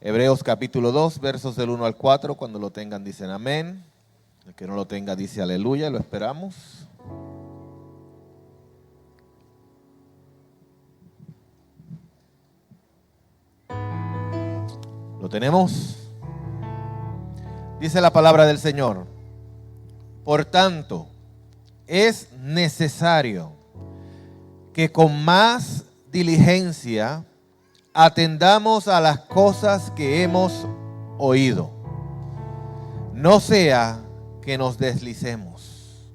Hebreos capítulo 2, versos del 1 al 4. Cuando lo tengan dicen amén. El que no lo tenga dice aleluya. Lo esperamos. ¿Lo tenemos? Dice la palabra del Señor. Por tanto, es necesario que con más diligencia atendamos a las cosas que hemos oído. No sea que nos deslicemos.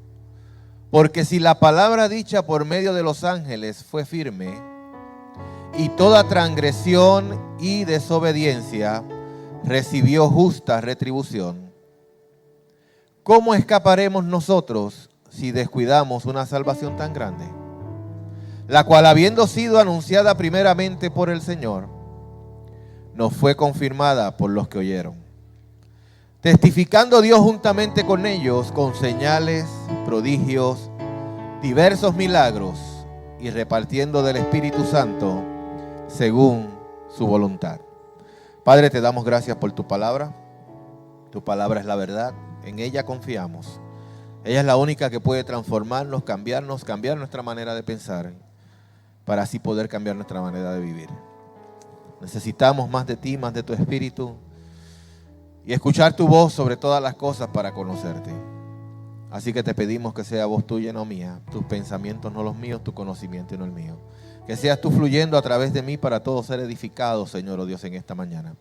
Porque si la palabra dicha por medio de los ángeles fue firme, y toda transgresión y desobediencia recibió justa retribución, ¿cómo escaparemos nosotros si descuidamos una salvación tan grande? La cual, habiendo sido anunciada primeramente por el Señor, nos fue confirmada por los que oyeron, testificando Dios juntamente con ellos con señales, prodigios, diversos milagros y repartiendo del Espíritu Santo según su voluntad. Padre, te damos gracias por tu palabra. Tu palabra es la verdad, en ella confiamos. Ella es la única que puede transformarnos, cambiar nuestra manera de pensar, para así poder cambiar nuestra manera de vivir. Necesitamos más de ti, más de tu Espíritu, y escuchar tu voz sobre todas las cosas para conocerte. Así que te pedimos que sea voz tuya y no mía, tus pensamientos no los míos, tu conocimiento y no el mío. Que seas tú fluyendo a través de mí para todos ser edificados, Señor, oh Dios, en esta mañana.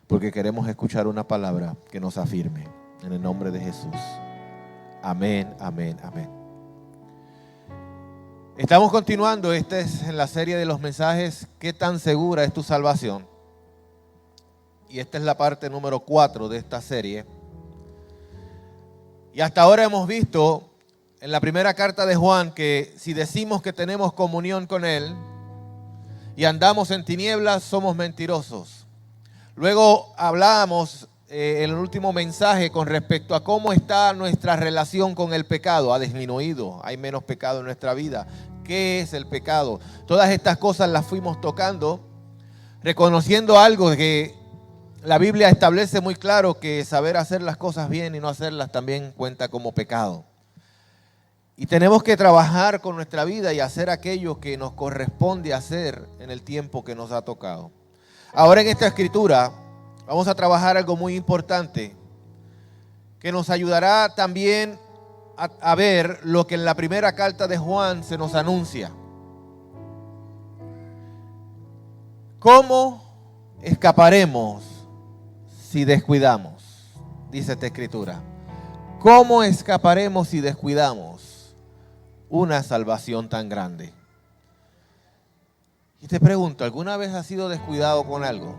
Porque queremos escuchar una palabra que nos afirme. En el nombre de Jesús. Amén, amén, amén. Estamos continuando, esta es en la serie de los mensajes, ¿qué tan segura es tu salvación? Y esta es la parte número 4 de esta serie. Y hasta ahora hemos visto en la primera carta de Juan que si decimos que tenemos comunión con Él y andamos en tinieblas, somos mentirosos. Luego hablábamos en el último mensaje con respecto a cómo está nuestra relación con el pecado. Ha disminuido, hay menos pecado en nuestra vida. ¿Qué es el pecado? Todas estas cosas las fuimos tocando, reconociendo algo que la Biblia establece muy claro, que saber hacer las cosas bien y no hacerlas también cuenta como pecado. Y tenemos que trabajar con nuestra vida y hacer aquello que nos corresponde hacer en el tiempo que nos ha tocado. Ahora en esta escritura vamos a trabajar algo muy importante que nos ayudará también a ver lo que en la primera carta de Juan se nos anuncia. ¿Cómo escaparemos si descuidamos? Dice esta escritura. ¿Cómo escaparemos si descuidamos una salvación tan grande? Y te pregunto, ¿alguna vez has sido descuidado con algo?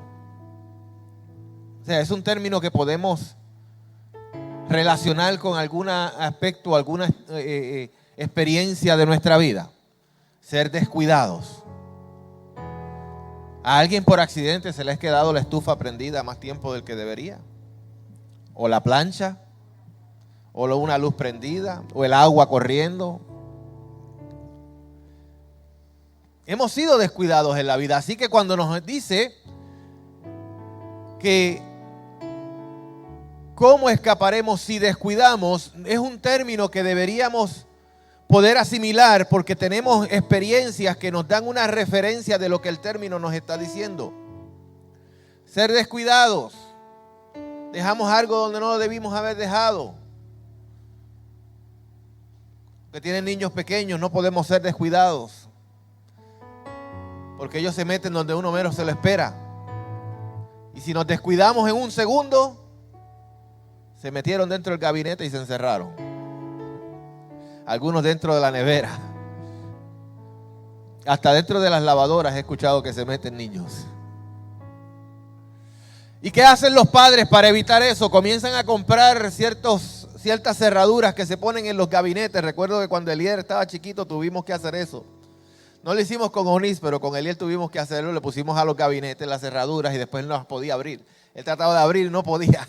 O sea, es un término que podemos relacionar con algún aspecto, alguna experiencia de nuestra vida. Ser descuidados. ¿A alguien por accidente se le ha quedado la estufa prendida más tiempo del que debería? ¿O la plancha? ¿O una luz prendida? ¿O el agua corriendo? Hemos sido descuidados en la vida. Así que cuando nos dice que ¿cómo escaparemos si descuidamos? Es un término que deberíamos poder asimilar porque tenemos experiencias que nos dan una referencia de lo que el término nos está diciendo. Ser descuidados. Dejamos algo donde no lo debimos haber dejado. Que tienen niños pequeños, no podemos ser descuidados. Porque ellos se meten donde uno menos se lo espera. Y si nos descuidamos en un segundo, se metieron dentro del gabinete y se encerraron. Algunos dentro de la nevera. Hasta dentro de las lavadoras he escuchado que se meten niños. ¿Y qué hacen los padres para evitar eso? Comienzan a comprar ciertas cerraduras que se ponen en los gabinetes. Recuerdo que cuando Eliel estaba chiquito tuvimos que hacer eso. No lo hicimos con Onis, pero con Eliel tuvimos que hacerlo. Le pusimos a los gabinetes las cerraduras y después no las podía abrir. Él trataba de abrir y no podía.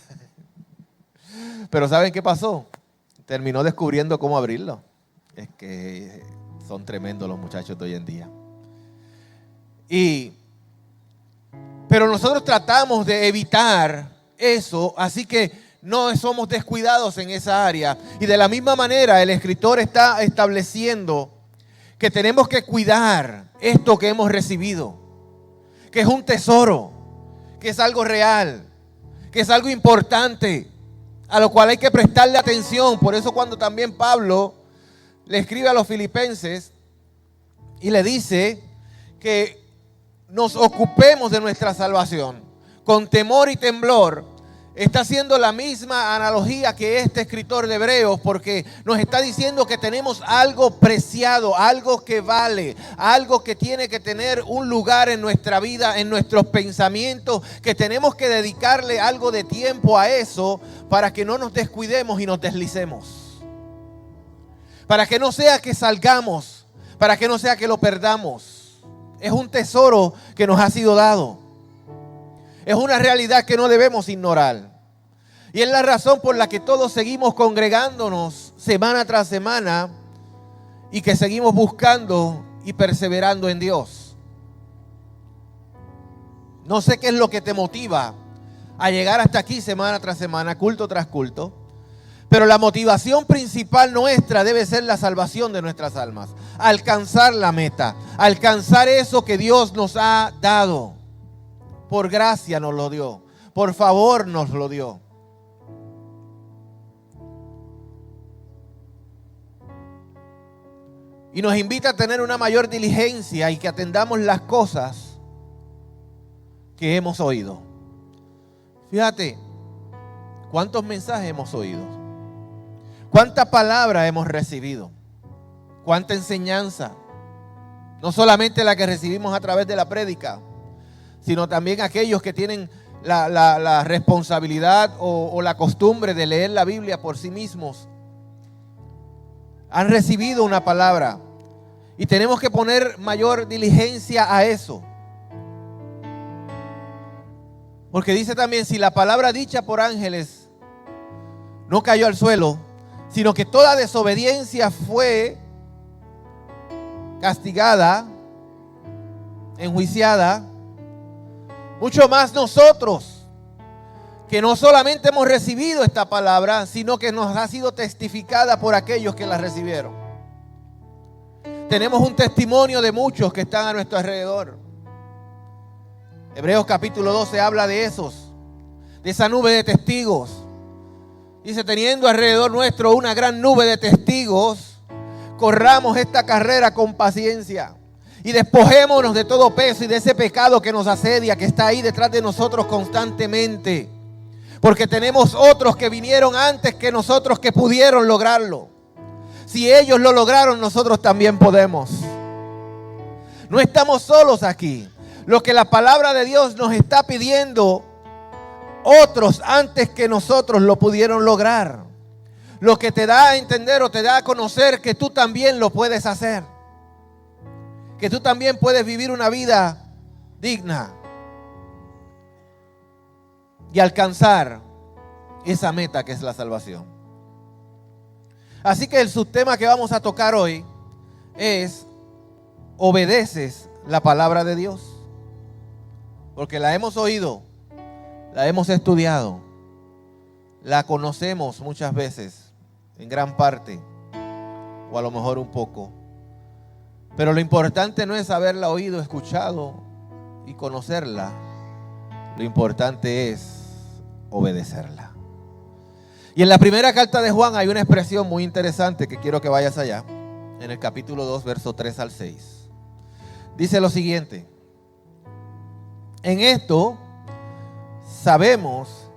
Pero ¿saben qué pasó? Terminó descubriendo cómo abrirlo. Es que son tremendos los muchachos de hoy en día. Pero nosotros tratamos de evitar eso, así que no somos descuidados en esa área. Y de la misma manera el escritor está estableciendo que tenemos que cuidar esto que hemos recibido, que es un tesoro, que es algo real, que es algo importante, a lo cual hay que prestarle atención. Por eso cuando también Pablo le escribe a los filipenses y le dice que nos ocupemos de nuestra salvación con temor y temblor, está haciendo la misma analogía que este escritor de Hebreos, porque nos está diciendo que tenemos algo preciado, algo que vale, algo que tiene que tener un lugar en nuestra vida, en nuestros pensamientos, que tenemos que dedicarle algo de tiempo a eso para que no nos descuidemos y nos deslicemos. Para que no sea que salgamos, para que no sea que lo perdamos. Es un tesoro que nos ha sido dado. Es una realidad que no debemos ignorar. Y es la razón por la que todos seguimos congregándonos semana tras semana y que seguimos buscando y perseverando en Dios. No sé qué es lo que te motiva a llegar hasta aquí semana tras semana, culto tras culto, pero la motivación principal nuestra debe ser la salvación de nuestras almas. Alcanzar la meta, alcanzar eso que Dios nos ha dado. Por gracia nos lo dio. Por favor nos lo dio. Y nos invita a tener una mayor diligencia y que atendamos las cosas que hemos oído. Fíjate, ¿cuántos mensajes hemos oído? ¿Cuánta palabra hemos recibido? ¿Cuánta enseñanza? No solamente la que recibimos a través de la prédica, sino también aquellos que tienen la responsabilidad o la costumbre de leer la Biblia por sí mismos. Han recibido una palabra y tenemos que poner mayor diligencia a eso. Porque dice también, si la palabra dicha por ángeles no cayó al suelo, sino que toda desobediencia fue castigada, enjuiciada, mucho más nosotros, que no solamente hemos recibido esta palabra, sino que nos ha sido testificada por aquellos que la recibieron. Tenemos un testimonio de muchos que están a nuestro alrededor. Hebreos capítulo 12 habla de esos, de esa nube de testigos. Dice, teniendo alrededor nuestro una gran nube de testigos, corramos esta carrera con paciencia. Y despojémonos de todo peso y de ese pecado que nos asedia, que está ahí detrás de nosotros constantemente. Porque tenemos otros que vinieron antes que nosotros que pudieron lograrlo. Si ellos lo lograron, nosotros también podemos. No estamos solos aquí. Lo que la palabra de Dios nos está pidiendo, otros antes que nosotros lo pudieron lograr. Lo que te da a entender o te da a conocer que tú también lo puedes hacer. Que tú también puedes vivir una vida digna y alcanzar esa meta que es la salvación. Así que el subtema que vamos a tocar hoy es: ¿obedeces la palabra de Dios? Porque la hemos oído, la hemos estudiado, la conocemos muchas veces, en gran parte, o a lo mejor un poco. Pero lo importante no es haberla oído, escuchado y conocerla. Lo importante es obedecerla. Y en la primera carta de Juan hay una expresión muy interesante que quiero que vayas allá. En el capítulo 2, verso 3 al 6. Dice lo siguiente: en esto sabemos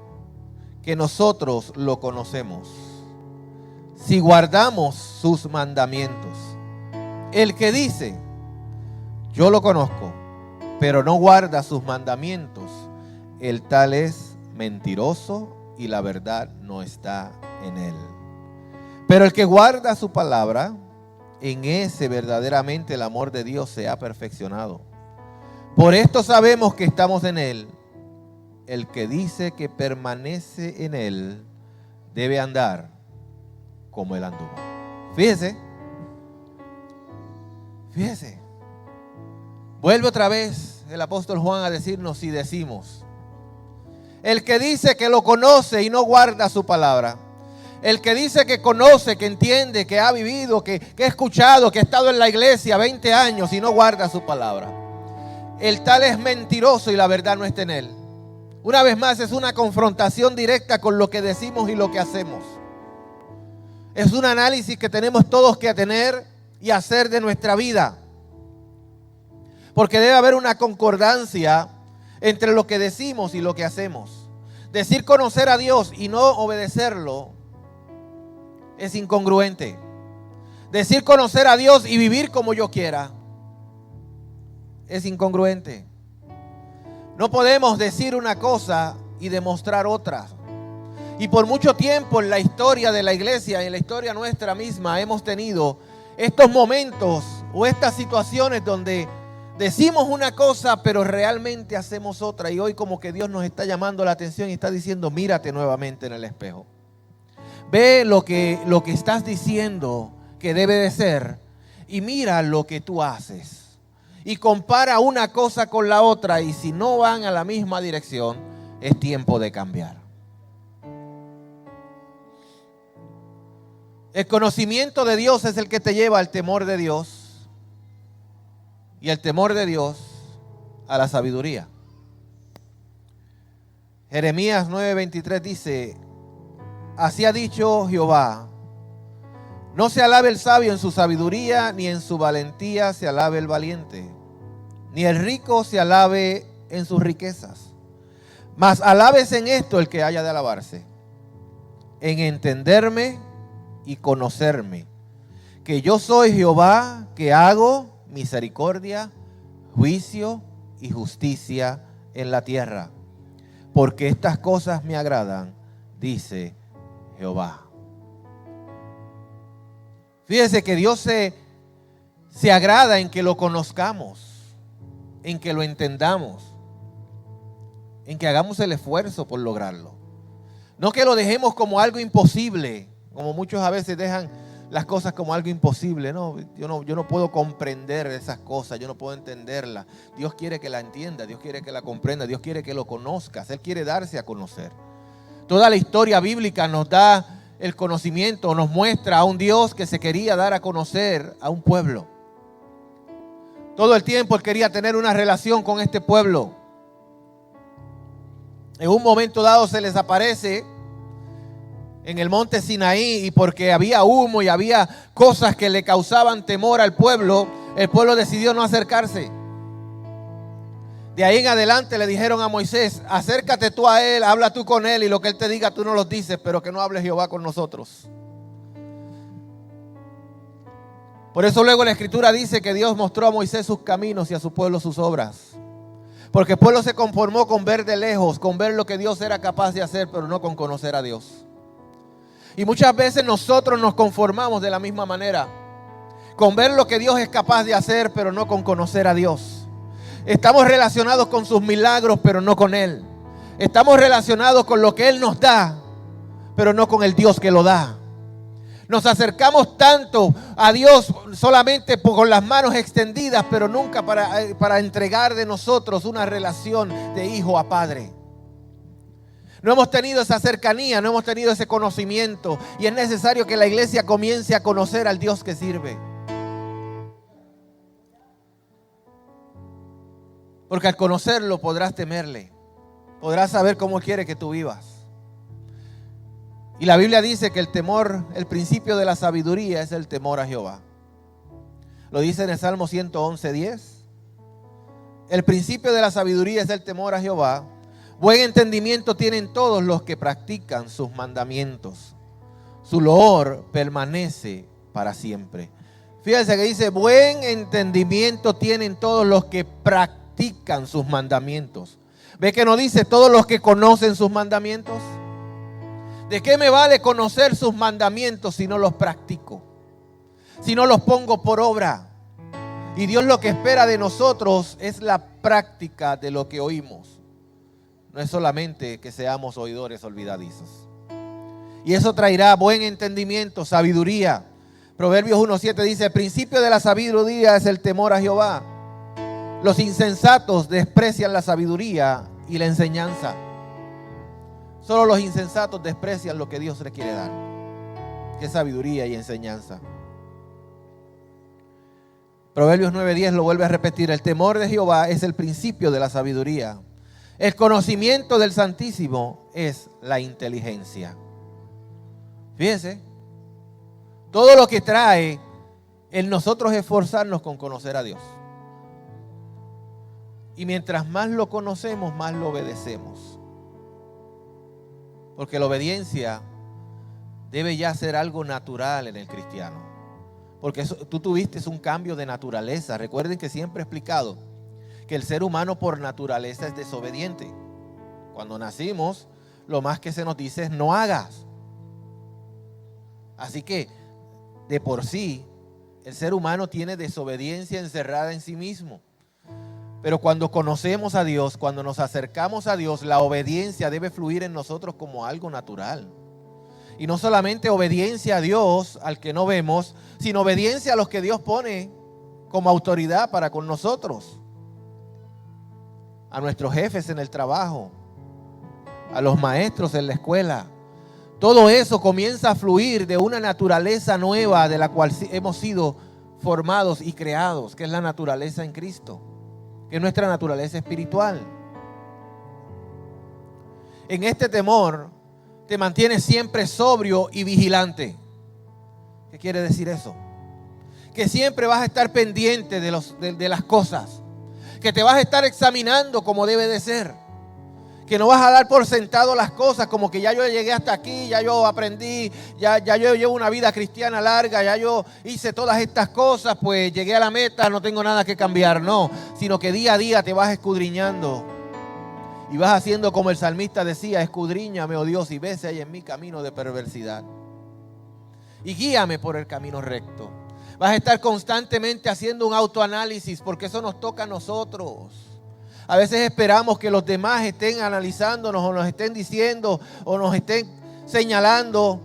que nosotros lo conocemos, si guardamos sus mandamientos. El que dice, yo lo conozco, pero no guarda sus mandamientos, el tal es mentiroso y la verdad no está en él. Pero el que guarda su palabra, en ese verdaderamente el amor de Dios se ha perfeccionado. Por esto sabemos que estamos en él. El que dice que permanece en él debe andar como él anduvo. Fíjese. Vuelve otra vez el apóstol Juan a decirnos si decimos. El que dice que lo conoce y no guarda su palabra. El que dice que conoce, que entiende, que ha vivido, que ha escuchado, que ha estado en la iglesia 20 años y no guarda su palabra. El tal es mentiroso y la verdad no está en él. Una vez más, es una confrontación directa con lo que decimos y lo que hacemos. Es un análisis que tenemos todos que tener y hacer de nuestra vida. Porque debe haber una concordancia entre lo que decimos y lo que hacemos. Decir conocer a Dios y no obedecerlo es incongruente. Decir conocer a Dios y vivir como yo quiera es incongruente. No podemos decir una cosa y demostrar otra. Y por mucho tiempo en la historia de la iglesia y en la historia nuestra misma hemos tenido estos momentos o estas situaciones donde decimos una cosa pero realmente hacemos otra. Y hoy como que Dios nos está llamando la atención y está diciendo: mírate nuevamente en el espejo. Ve lo que estás diciendo que debe de ser y mira lo que tú haces. Y compara una cosa con la otra, y si no van a la misma dirección, es tiempo de cambiar. El conocimiento de Dios es el que te lleva al temor de Dios, y el temor de Dios a la sabiduría. Jeremías 9:23 dice: así ha dicho Jehová, no se alabe el sabio en su sabiduría, ni en su valentía se alabe el valiente, ni el rico se alabe en sus riquezas. Mas alábese en esto el que haya de alabarse, en entenderme y conocerme, que yo soy Jehová, que hago misericordia, juicio y justicia en la tierra. Porque estas cosas me agradan, dice Jehová. Fíjese que Dios se agrada en que lo conozcamos, en que lo entendamos, en que hagamos el esfuerzo por lograrlo. No que lo dejemos como algo imposible, como muchos a veces dejan las cosas como algo imposible. No, yo no puedo comprender esas cosas, yo no puedo entenderlas. Dios quiere que la entienda, Dios quiere que la comprenda, Dios quiere que lo conozcas, Él quiere darse a conocer. Toda la historia bíblica nos da el conocimiento, nos muestra a un Dios que se quería dar a conocer a un pueblo. Todo el tiempo Él quería tener una relación con este pueblo. En un momento dado se les aparece en el monte Sinaí, y porque había humo y había cosas que le causaban temor al pueblo, el pueblo decidió no acercarse. De ahí en adelante le dijeron a Moisés: acércate tú a él, habla tú con él, y lo que él te diga tú no lo dices, pero que no hable Jehová con nosotros. Por eso luego la Escritura dice que Dios mostró a Moisés sus caminos y a su pueblo sus obras. Porque el pueblo se conformó con ver de lejos, con ver lo que Dios era capaz de hacer, pero no con conocer a Dios. Y muchas veces nosotros nos conformamos de la misma manera, con ver lo que Dios es capaz de hacer, pero no con conocer a Dios. Estamos relacionados con sus milagros, pero no con Él. Estamos relacionados con lo que Él nos da, pero no con el Dios que lo da. Nos acercamos tanto a Dios solamente con las manos extendidas, pero nunca para entregar de nosotros una relación de hijo a padre. No hemos tenido esa cercanía, no hemos tenido ese conocimiento, y es necesario que la iglesia comience a conocer al Dios que sirve. Porque al conocerlo podrás temerle, podrás saber cómo quiere que tú vivas. Y la Biblia dice que el temor, el principio de la sabiduría es el temor a Jehová. Lo dice en el Salmo 111:10. El principio de la sabiduría es el temor a Jehová. Buen entendimiento tienen todos los que practican sus mandamientos. Su loor permanece para siempre. Fíjense que dice: buen entendimiento tienen todos los que practican sus mandamientos. ¿Ve que no dice todos los que conocen sus mandamientos? ¿De qué me vale conocer sus mandamientos si no los practico? Si no los pongo por obra. Y Dios lo que espera de nosotros es la práctica de lo que oímos. No es solamente que seamos oidores olvidadizos. Y eso traerá buen entendimiento, sabiduría. Proverbios 1:7 dice: el principio de la sabiduría es el temor a Jehová. Los insensatos desprecian la sabiduría y la enseñanza. Solo los insensatos desprecian lo que Dios les quiere dar, que es sabiduría y enseñanza. Proverbios 9:10 lo vuelve a repetir: el temor de Jehová es el principio de la sabiduría. El conocimiento del Santísimo es la inteligencia. Fíjense, todo lo que trae el nosotros esforzarnos con conocer a Dios. Y mientras más lo conocemos, más lo obedecemos. Porque la obediencia debe ya ser algo natural en el cristiano. Porque tú tuviste un cambio de naturaleza. Recuerden que siempre he explicado que el ser humano por naturaleza es desobediente. Cuando nacimos, lo más que se nos dice es no hagas. Así que, de por sí, el ser humano tiene desobediencia encerrada en sí mismo. Pero cuando conocemos a Dios, cuando nos acercamos a Dios, la obediencia debe fluir en nosotros como algo natural. Y no solamente obediencia a Dios, al que no vemos, sino obediencia a los que Dios pone como autoridad para con nosotros. A nuestros jefes en el trabajo, a los maestros en la escuela. Todo eso comienza a fluir de una naturaleza nueva de la cual hemos sido formados y creados, que es la naturaleza en Cristo, que es nuestra naturaleza espiritual. En este temor te mantienes siempre sobrio y vigilante. ¿Qué quiere decir eso? Que siempre vas a estar pendiente de las cosas, que te vas a estar examinando como debe de ser. Que no vas a dar por sentado las cosas como que ya yo llegué hasta aquí, ya yo aprendí, ya yo llevo una vida cristiana larga, ya yo hice todas estas cosas, pues llegué a la meta, no tengo nada que cambiar. No, sino que día a día te vas escudriñando y vas haciendo como el salmista decía: escudriñame, oh Dios, y ve si hay en mi camino de perversidad y guíame por el camino recto. Vas a estar constantemente haciendo un autoanálisis, porque eso nos toca a nosotros. A veces esperamos que los demás estén analizándonos o nos estén diciendo o nos estén señalando,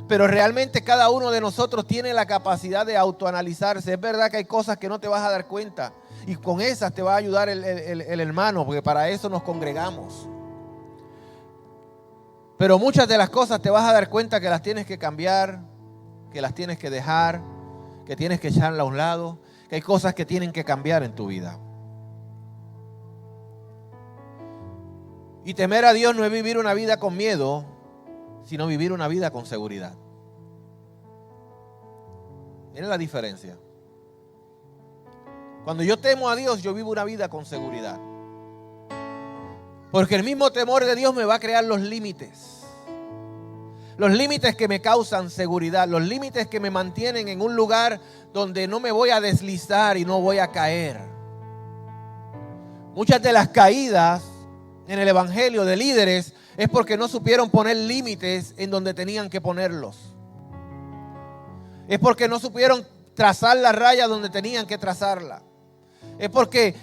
pero realmente cada uno de nosotros tiene la capacidad de autoanalizarse. Es verdad que hay cosas que no te vas a dar cuenta y con esas te va a ayudar el hermano, porque para eso nos congregamos. Pero muchas de las cosas te vas a dar cuenta que las tienes que cambiar, que las tienes que dejar, que tienes que echarla a un lado, que hay cosas que tienen que cambiar en tu vida. Y temer a Dios no es vivir una vida con miedo, sino vivir una vida con seguridad. Miren la diferencia. Cuando yo temo a Dios, yo vivo una vida con seguridad. Porque el mismo temor de Dios me va a crear los límites. Los límites que me causan seguridad. Los límites que me mantienen en un lugar donde no me voy a deslizar y no voy a caer. Muchas de las caídas en el evangelio de líderes es porque no supieron poner límites en donde tenían que ponerlos. Es porque no supieron trazar la raya donde tenían que trazarla. Es porque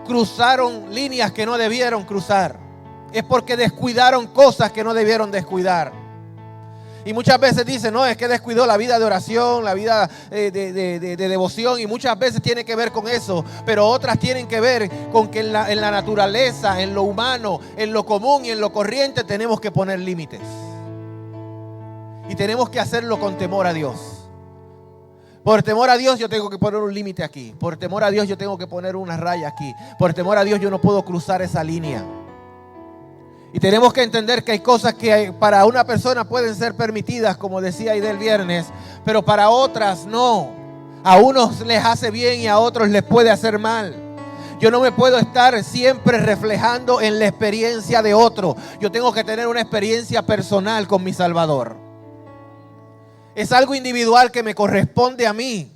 cruzaron líneas que no debieron cruzar. Es porque descuidaron cosas que no debieron descuidar. Y muchas veces dicen, no, es que descuidó la vida de oración, la vida de devoción, y muchas veces tiene que ver con eso, pero otras tienen que ver con que en la naturaleza, en lo humano, en lo común y en lo corriente tenemos que poner límites. Y tenemos que hacerlo con temor a Dios. Por temor a Dios yo tengo que poner un límite aquí. Por temor a Dios yo tengo que poner una raya aquí. Por temor a Dios yo no puedo cruzar esa línea. Y tenemos que entender que hay cosas que para una persona pueden ser permitidas, como decía ahí del viernes, pero para otras no. A unos les hace bien y a otros les puede hacer mal. Yo no me puedo estar siempre reflejando en la experiencia de otro. Yo tengo que tener una experiencia personal con mi Salvador. Es algo individual que me corresponde a mí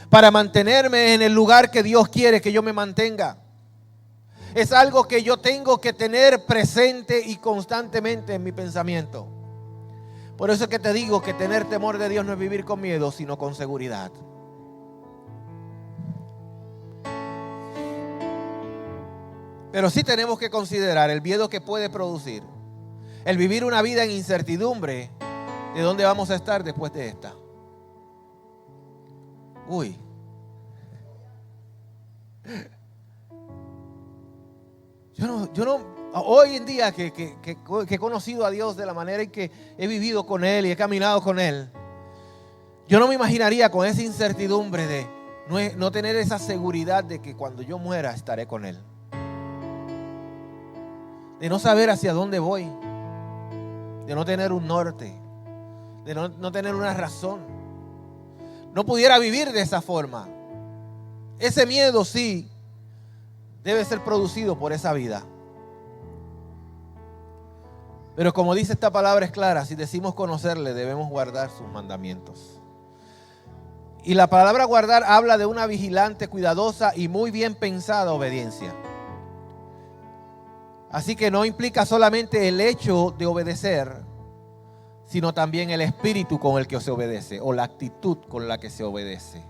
para mantenerme en el lugar que Dios quiere que yo me mantenga. Es algo que yo tengo que tener presente y constantemente en mi pensamiento. Por eso es que te digo que tener temor de Dios no es vivir con miedo, sino con seguridad. Pero sí tenemos que considerar el miedo que puede producir el vivir una vida en incertidumbre de dónde vamos a estar después de esta. Hoy en día que he conocido a Dios de la manera en que he vivido con Él y he caminado con Él, yo no me imaginaría con esa incertidumbre de no tener esa seguridad de que cuando yo muera estaré con Él. De no saber hacia dónde voy, de no tener un norte, de no tener una razón. No pudiera vivir de esa forma. Ese miedo sí debe ser producido por esa vida. Pero como dice esta palabra es clara, si decimos conocerle, debemos guardar sus mandamientos. Y la palabra guardar habla de una vigilante, cuidadosa y muy bien pensada obediencia. Así que no implica solamente el hecho de obedecer, sino también el espíritu con el que se obedece o la actitud con la que se obedece.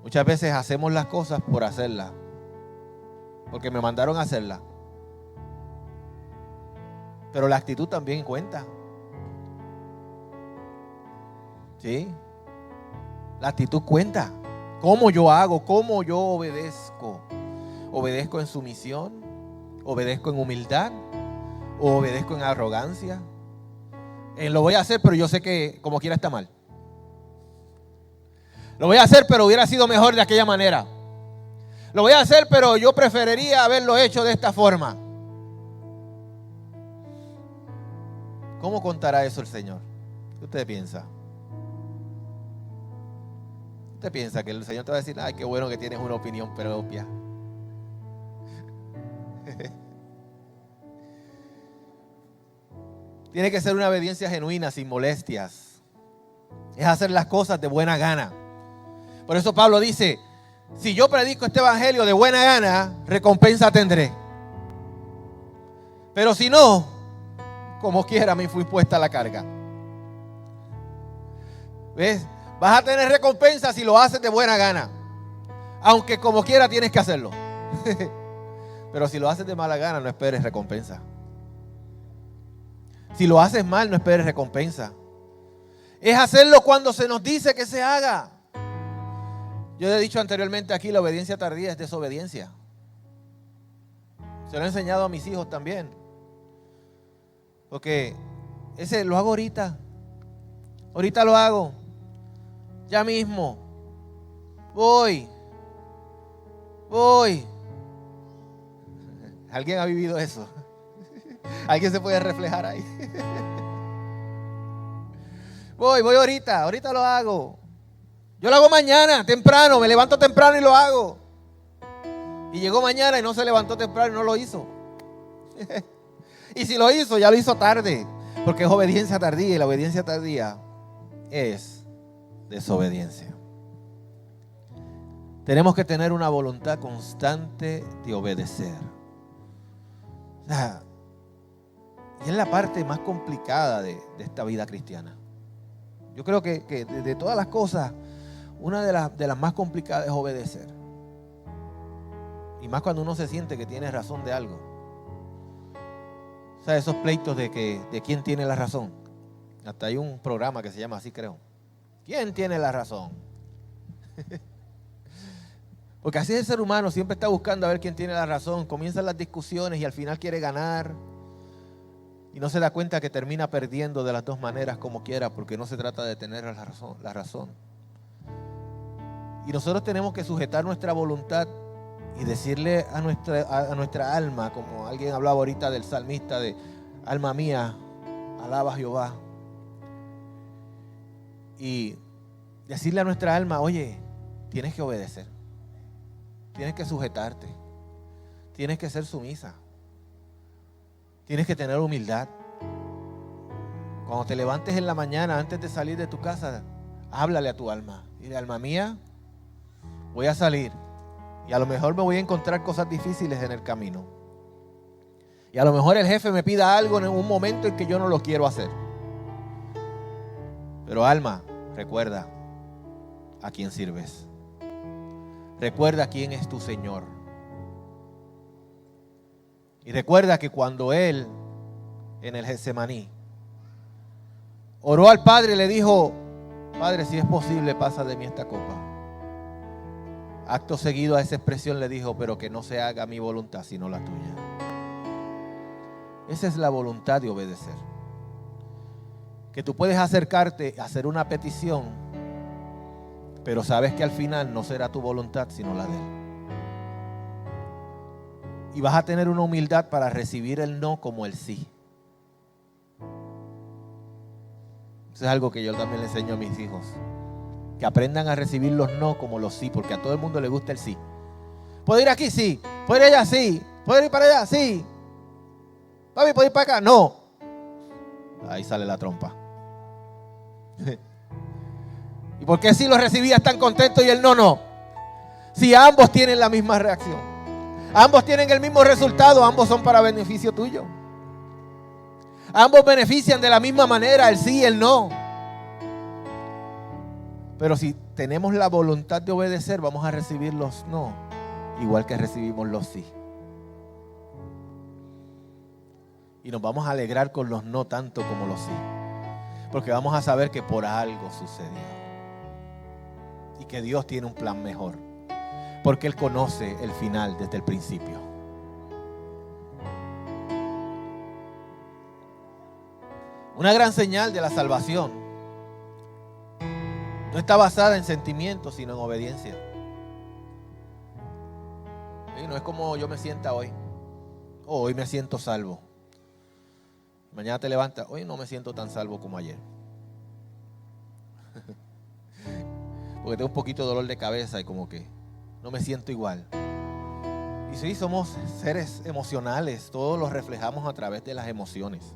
Muchas veces hacemos las cosas por hacerlas, porque me mandaron a hacerlas. Pero la actitud también cuenta. ¿Sí? La actitud cuenta. ¿Cómo yo hago? ¿Cómo yo obedezco? ¿Obedezco en sumisión? ¿Obedezco en humildad? ¿O obedezco en arrogancia? Lo voy a hacer, pero yo sé que como quiera está mal. Lo voy a hacer, pero hubiera sido mejor de aquella manera. Lo voy a hacer, pero yo preferiría haberlo hecho de esta forma. ¿Cómo contará eso el Señor? ¿Qué usted piensa? ¿Usted piensa que el Señor te va a decir, ay, qué bueno que tienes una opinión propia? Tiene que ser una obediencia genuina, sin molestias. Es hacer las cosas de buena gana. Por eso Pablo dice, si yo predico este evangelio de buena gana, recompensa tendré. Pero si no, como quiera me fui puesta la carga. ¿Ves? Vas a tener recompensa si lo haces de buena gana. Aunque como quiera tienes que hacerlo. Pero si lo haces de mala gana, no esperes recompensa. Si lo haces mal, no esperes recompensa. Es hacerlo cuando se nos dice que se haga. Yo he dicho anteriormente aquí, la obediencia tardía es desobediencia. Se lo he enseñado a mis hijos también. Porque ese lo hago ahorita. Ahorita lo hago. Ya mismo. Voy. ¿Alguien ha vivido eso? ¿Alguien se puede reflejar ahí? Voy ahorita lo hago. Yo lo hago mañana, temprano, me levanto temprano y lo hago. Y llegó mañana y no se levantó temprano y no lo hizo. Y si lo hizo, ya lo hizo tarde, porque es obediencia tardía y la obediencia tardía es desobediencia. Tenemos que tener una voluntad constante de obedecer. Y es la parte más complicada de esta vida cristiana. Yo creo que de todas las cosas, una de las más complicadas es obedecer. Y más cuando uno se siente que tiene razón de algo. O sea, esos pleitos de quién tiene la razón. Hasta hay un programa que se llama así, creo. ¿Quién tiene la razón? Porque así es el ser humano, siempre está buscando a ver quién tiene la razón. Comienzan las discusiones y al final quiere ganar. Y no se da cuenta que termina perdiendo de las dos maneras como quiera, porque no se trata de tener la razón. Y nosotros tenemos que sujetar nuestra voluntad y decirle a nuestra alma, como alguien hablaba ahorita del salmista, de alma mía, alaba a Jehová. Y decirle a nuestra alma, oye, tienes que obedecer, tienes que sujetarte, tienes que ser sumisa, tienes que tener humildad. Cuando te levantes en la mañana, antes de salir de tu casa, háblale a tu alma. Dile, alma mía, voy a salir. Y a lo mejor me voy a encontrar cosas difíciles en el camino. Y a lo mejor el jefe me pida algo en un momento en que yo no lo quiero hacer. Pero alma, recuerda a quién sirves. Recuerda quién es tu Señor. Y recuerda que cuando Él, en el Getsemaní, oró al Padre y le dijo, Padre, si es posible, pasa de mí esta copa. Acto seguido a esa expresión le dijo, pero que no se haga mi voluntad sino la tuya. Esa es la voluntad de obedecer. Que tú puedes acercarte a hacer una petición, pero sabes que al final no será tu voluntad sino la de Él. Y vas a tener una humildad para recibir el no como el sí. Eso es algo que yo también le enseño a mis hijos. Que aprendan a recibir los no como los sí, porque a todo el mundo le gusta el sí. ¿Puedo ir aquí? Sí. ¿Puedo ir allá? Sí. ¿Puedo ir para allá? Sí. Papi, ¿puedo ir para acá? No. Ahí sale la trompa. ¿Y por qué si lo recibías tan contento y el no, no? Si ambos tienen la misma reacción, ambos tienen el mismo resultado, ambos son para beneficio tuyo. Ambos benefician de la misma manera, el sí y el no. Pero si tenemos la voluntad de obedecer, vamos a recibir los no, igual que recibimos los sí. Y nos vamos a alegrar con los no tanto como los sí. Porque vamos a saber que por algo sucedió. Y que Dios tiene un plan mejor. Porque Él conoce el final desde el principio. Una gran señal de la salvación no está basada en sentimientos, sino en obediencia. Y no es como yo me sienta hoy. Oh, hoy me siento salvo. Mañana te levantas, hoy no me siento tan salvo como ayer. Porque tengo un poquito de dolor de cabeza y como que no me siento igual. Y sí, somos seres emocionales, todos los reflejamos a través de las emociones.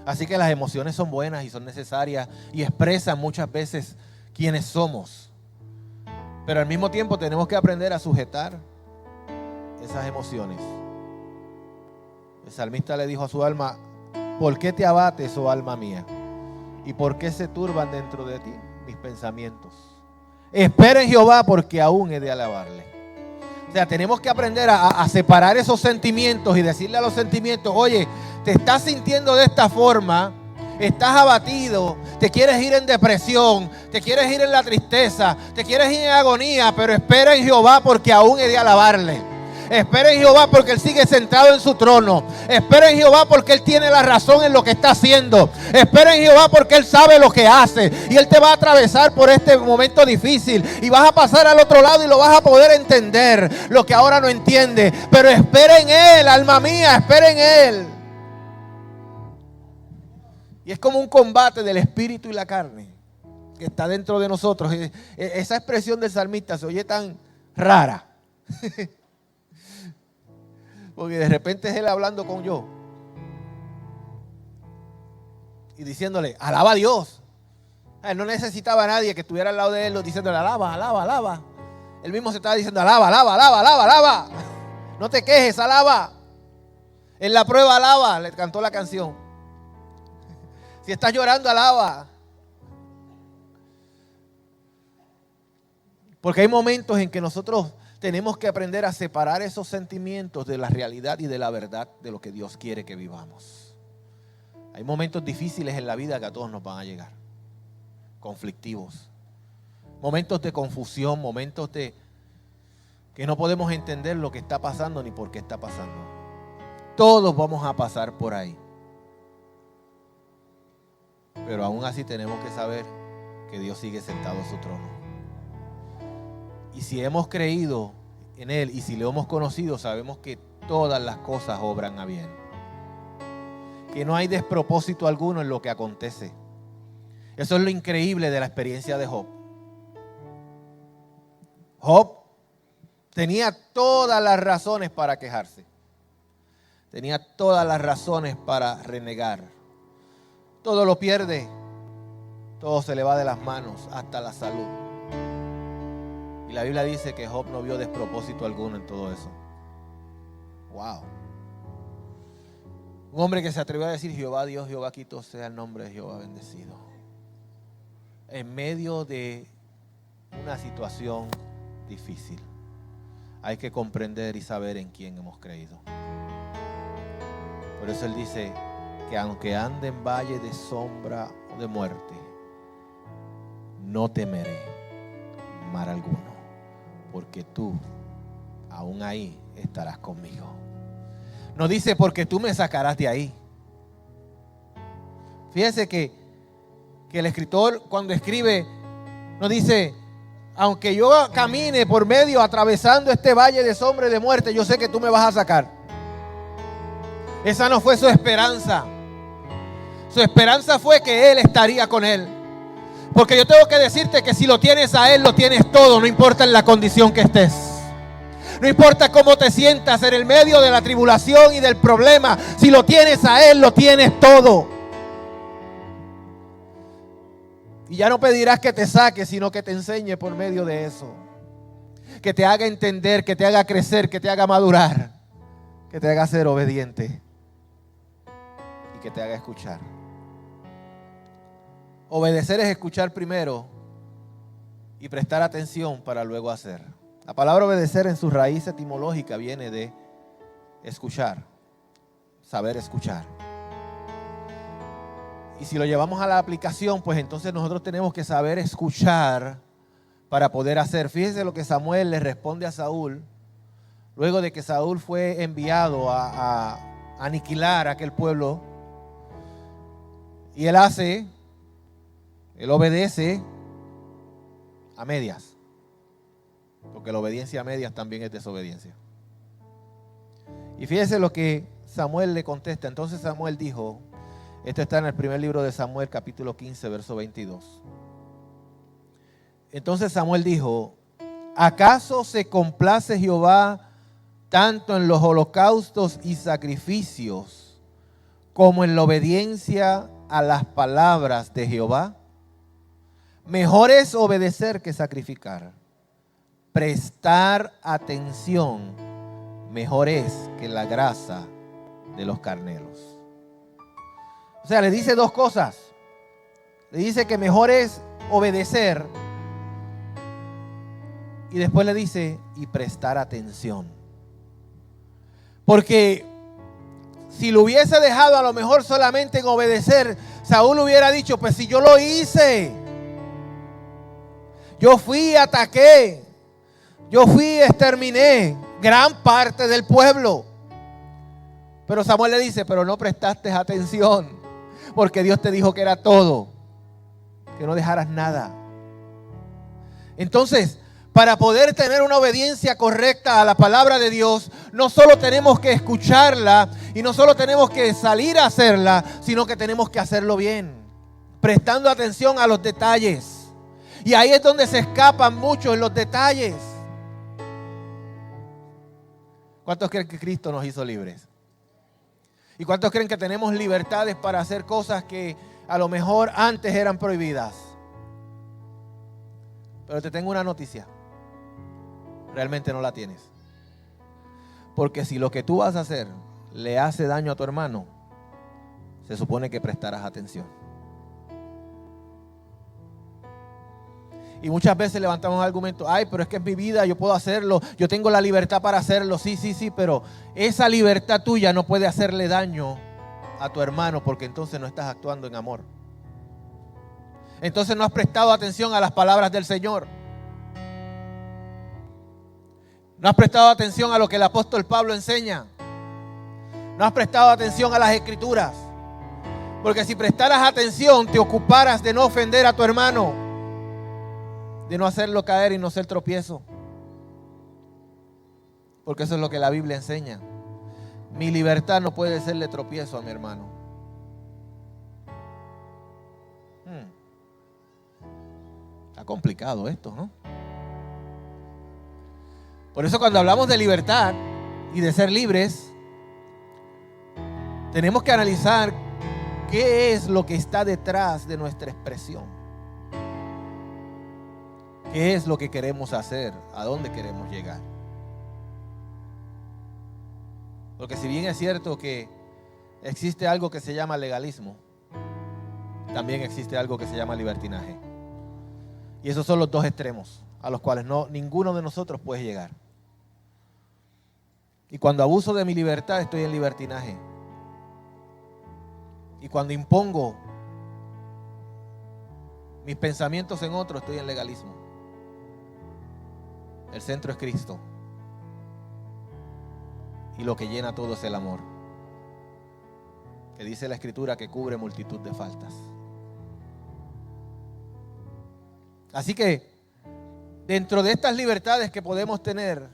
Así que las emociones son buenas y son necesarias y expresan muchas veces quiénes somos. Pero al mismo tiempo tenemos que aprender a sujetar esas emociones. El salmista le dijo a su alma, ¿por qué te abates, oh alma mía? ¿Y por qué se turban dentro de ti mis pensamientos? Espera en Jehová porque aún he de alabarle. O sea, tenemos que aprender a separar esos sentimientos y decirle a los sentimientos, oye, te estás sintiendo de esta forma, estás abatido, te quieres ir en depresión, te quieres ir en la tristeza, te quieres ir en agonía, pero espera en Jehová porque aún he de alabarle. Espera en Jehová porque Él sigue sentado en su trono. Espera en Jehová porque Él tiene la razón en lo que está haciendo. Espera en Jehová porque Él sabe lo que hace. Y Él te va a atravesar por este momento difícil. Y vas a pasar al otro lado y lo vas a poder entender. Lo que ahora no entiende. Pero espera en Él, alma mía, espera en Él. Y es como un combate del espíritu y la carne que está dentro de nosotros. Esa expresión del salmista se oye tan rara. Porque de repente es él hablando con yo y diciéndole, alaba a Dios. Él no necesitaba a nadie que estuviera al lado de él diciéndole, alaba, alaba, alaba. Él mismo se estaba diciendo, alaba, alaba, alaba, alaba, alaba. No te quejes, alaba. En la prueba, alaba, le cantó la canción. Si estás llorando, alaba. Porque hay momentos en que nosotros tenemos que aprender a separar esos sentimientos de la realidad y de la verdad de lo que Dios quiere que vivamos. Hay momentos difíciles en la vida que a todos nos van a llegar. Conflictivos. Momentos de confusión, momentos de que no podemos entender lo que está pasando ni por qué está pasando. Todos vamos a pasar por ahí. Pero aún así tenemos que saber que Dios sigue sentado en su trono. Y si hemos creído en Él y si lo hemos conocido, sabemos que todas las cosas obran a bien. Que no hay despropósito alguno en lo que acontece. Eso es lo increíble de la experiencia de Job. Job tenía todas las razones para quejarse. Tenía todas las razones para renegar. Todo lo pierde. Todo se le va de las manos, hasta la salud. Y la Biblia dice que Job no vio despropósito alguno en todo eso. Wow. Un hombre que se atrevió a decir, Jehová Dios, Jehová quito sea el nombre de Jehová bendecido. En medio de una situación difícil, hay que comprender y saber en quién hemos creído. Por eso él dice que aunque ande en valle de sombra o de muerte, no temeré mal alguno, porque tú aún ahí estarás conmigo. No dice porque tú me sacarás de ahí. Fíjese que el escritor cuando escribe no dice, aunque yo camine por medio atravesando este valle de sombra y de muerte, yo sé que tú me vas a sacar. Esa no fue su esperanza. Su esperanza fue que Él estaría con él. Porque yo tengo que decirte que si lo tienes a Él, lo tienes todo, no importa en la condición que estés. No importa cómo te sientas en el medio de la tribulación y del problema. Si lo tienes a Él, lo tienes todo. Y ya no pedirás que te saque, sino que te enseñe por medio de eso. Que te haga entender, que te haga crecer, que te haga madurar. Que te haga ser obediente. Y que te haga escuchar. Obedecer es escuchar primero y prestar atención para luego hacer. La palabra obedecer en su raíz etimológica viene de escuchar, saber escuchar. Y si lo llevamos a la aplicación, pues entonces nosotros tenemos que saber escuchar para poder hacer. Fíjese lo que Samuel le responde a Saúl, luego de que Saúl fue enviado a aniquilar a aquel pueblo. Y él obedece a medias. Porque la obediencia a medias también es desobediencia. Y fíjese lo que Samuel le contesta. Entonces Samuel dijo, esto está en el primer libro de Samuel, capítulo 15, verso 22. Entonces Samuel dijo, ¿acaso se complace Jehová tanto en los holocaustos y sacrificios como en la obediencia a las palabras de Jehová? Mejor es obedecer que sacrificar. Prestar atención mejor es que la grasa de los carneros. O sea, le dice dos cosas. Le dice que mejor es obedecer. Y después le dice, y prestar atención. Porque si lo hubiese dejado a lo mejor solamente en obedecer, Saúl hubiera dicho, pues si yo lo hice. Yo fui, ataqué. Yo fui, exterminé gran parte del pueblo. Pero Samuel le dice, pero no prestaste atención. Porque Dios te dijo que era todo. Que no dejaras nada. Entonces, para poder tener una obediencia correcta a la palabra de Dios, no solo tenemos que escucharla y no solo tenemos que salir a hacerla, sino que tenemos que hacerlo bien. Prestando atención a los detalles. Y ahí es donde se escapan muchos en los detalles. ¿Cuántos creen que Cristo nos hizo libres? ¿Y cuántos creen que tenemos libertades para hacer cosas que a lo mejor antes eran prohibidas? Pero te tengo una noticia. Realmente no la tienes. Porque si lo que tú vas a hacer le hace daño a tu hermano, se supone que prestarás atención. Y muchas veces levantamos argumentos, ay, pero es que es mi vida, yo puedo hacerlo, yo tengo la libertad para hacerlo, sí, pero esa libertad tuya no puede hacerle daño a tu hermano porque entonces no estás actuando en amor. Entonces no has prestado atención a las palabras del Señor. No has prestado atención a lo que el apóstol Pablo enseña. No has prestado atención a las Escrituras. Porque si prestaras atención, te ocuparas de no ofender a tu hermano, de no hacerlo caer y no ser tropiezo. Porque eso es lo que la Biblia enseña. Mi libertad no puede serle tropiezo a mi hermano. Está complicado esto, ¿no? Por eso cuando hablamos de libertad y de ser libres, tenemos que analizar qué es lo que está detrás de nuestra expresión. ¿Qué es lo que queremos hacer? ¿A dónde queremos llegar? Porque si bien es cierto que existe algo que se llama legalismo, también existe algo que se llama libertinaje. Y esos son los dos extremos a los cuales ninguno de nosotros puede llegar. Y cuando abuso de mi libertad estoy en libertinaje. Y cuando impongo mis pensamientos en otros estoy en legalismo. El centro es Cristo. Y lo que llena todo es el amor. Que dice la Escritura que cubre multitud de faltas. Así que, dentro de estas libertades que podemos tener,